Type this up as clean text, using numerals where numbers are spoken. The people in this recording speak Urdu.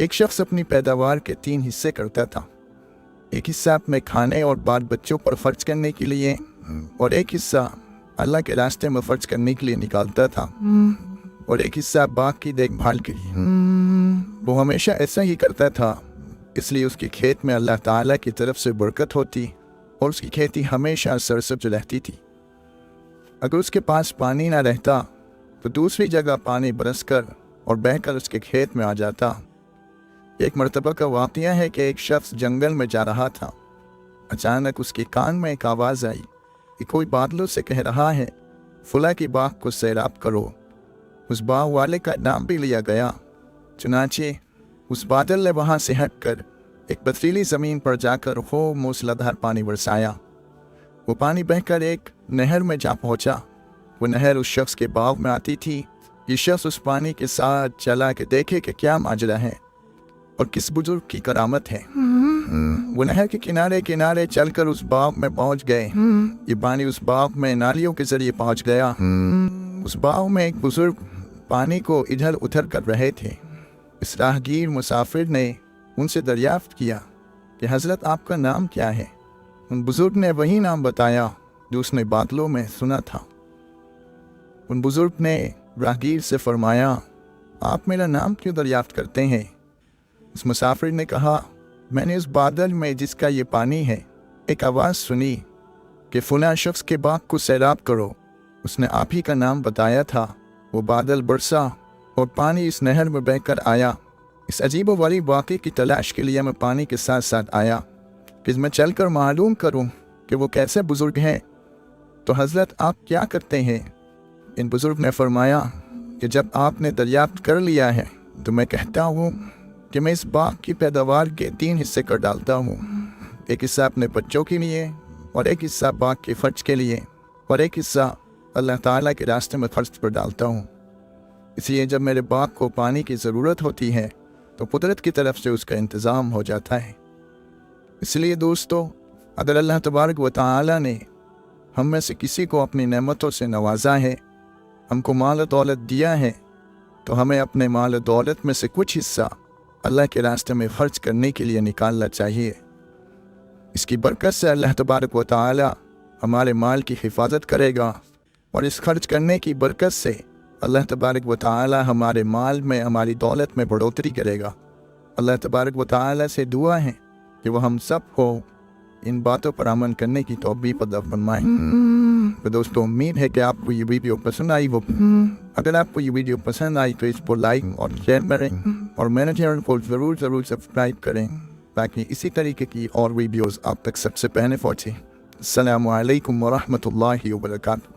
ایک شخص اپنی پیداوار کے 3 حصے کرتا تھا۔ ایک حصہ اپنے کھانے اور بال بچوں پر خرچ کرنے کے لیے اور ایک حصہ اللہ کے راستے میں خرچ کرنے کے لیے نکالتا تھا، اور ایک حصہ باغ کی دیکھ بھال کے لیے۔ وہ ہمیشہ ایسا ہی کرتا تھا، اس لیے اس کی کھیت میں اللہ تعالیٰ کی طرف سے برکت ہوتی اور اس کی کھیتی ہمیشہ سرسبز رہتی تھی۔ اگر اس کے پاس پانی نہ رہتا تو دوسری جگہ پانی برس کر اور بہہ کر اس کے کھیت میں آ جاتا۔ ایک مرتبہ کا واقعہ ہے کہ ایک شخص جنگل میں جا رہا تھا۔ اچانک اس کے کان میں ایک آواز آئی کہ کوئی بادلوں سے کہہ رہا ہے، فلاں کی باغ کو سیراب کرو۔ اس باغ والے کا نام بھی لیا گیا۔ چنانچہ اس بادل نے وہاں سے ہٹ کر ایک پتھریلی زمین پر جا کر خوب موسلادھار پانی برسایا۔ وہ پانی بہہ کر ایک نہر میں جا پہنچا۔ وہ نہر اس شخص کے باغ میں آتی تھی۔ یہ شخص اس پانی کے ساتھ چلا کہ دیکھے کہ کیا ماجرا ہے اور کس بزرگ کی کرامت ہے۔ وہ نہر کے کنارے کنارے چل کر اس باغ میں پہنچ گئے۔ یہ پانی اس باغ میں نالیوں کے ذریعے پہنچ گیا۔ اس باغ میں ایک بزرگ پانی کو ادھر ادھر کر رہے تھے۔ اس راہگیر مسافر نے ان سے دریافت کیا کہ حضرت آپ کا نام کیا ہے؟ ان بزرگ نے وہی نام بتایا جو اس نے بادلوں میں سنا تھا۔ ان بزرگ نے راہگیر سے فرمایا، آپ میرا نام کیوں دریافت کرتے ہیں؟ اس مسافر نے کہا، میں نے اس بادل میں جس کا یہ پانی ہے ایک آواز سنی کہ فلاں شخص کے باغ کو سیراب کرو۔ اس نے آپ ہی کا نام بتایا تھا۔ وہ بادل برسا اور پانی اس نہر میں بہہ کر آیا۔ اس عجیب و غریب واقعے کی تلاش کے لیے میں پانی کے ساتھ ساتھ آیا کہ میں چل کر معلوم کروں کہ وہ کیسے بزرگ ہیں۔ تو حضرت آپ کیا کرتے ہیں؟ ان بزرگ نے فرمایا کہ جب آپ نے دریافت کر لیا ہے تو میں کہتا ہوں کہ میں اس باغ کی پیداوار کے 3 حصے کر ڈالتا ہوں۔ ایک حصہ اپنے بچوں کے لیے اور ایک حصہ باغ کے خرچ کے لیے اور ایک حصہ اللہ تعالیٰ کے راستے میں خرچ پر ڈالتا ہوں۔ اس لیے جب میرے باغ کو پانی کی ضرورت ہوتی ہے تو قدرت کی طرف سے اس کا انتظام ہو جاتا ہے۔ اس لیے دوستو، اگر اللہ تبارک و تعالیٰ نے ہم میں سے کسی کو اپنی نعمتوں سے نوازا ہے، ہم کو مال و دولت دیا ہے، تو ہمیں اپنے مال و دولت میں سے کچھ حصہ اللہ کے راستے میں خرچ کرنے کے لیے نکالنا چاہیے۔ اس کی برکت سے اللہ تبارک و تعالیٰ ہمارے مال کی حفاظت کرے گا، اور اس خرچ کرنے کی برکت سے اللہ تبارک و تعالیٰ ہمارے مال میں، ہماری دولت میں بڑھوتری کرے گا۔ اللہ تبارک و تعالیٰ سے دعا ہے کہ وہ ہم سب کو ان باتوں پر عمل کرنے کی توفیق عطا فرمائے۔ تو دوستو، امید ہے کہ آپ کو یہ ویڈیو پسند آئی اگر آپ کو یہ ویڈیو پسند آئی تو اس کو لائک اور شیئر کریں، اور میرے چینل کو ضرور سبسکرائب کریں تاکہ اسی طریقے کی اور ویڈیوز آپ تک سب سے پہلے پہنچیں۔ السلام علیکم ورحمۃ اللہ وبرکاتہ۔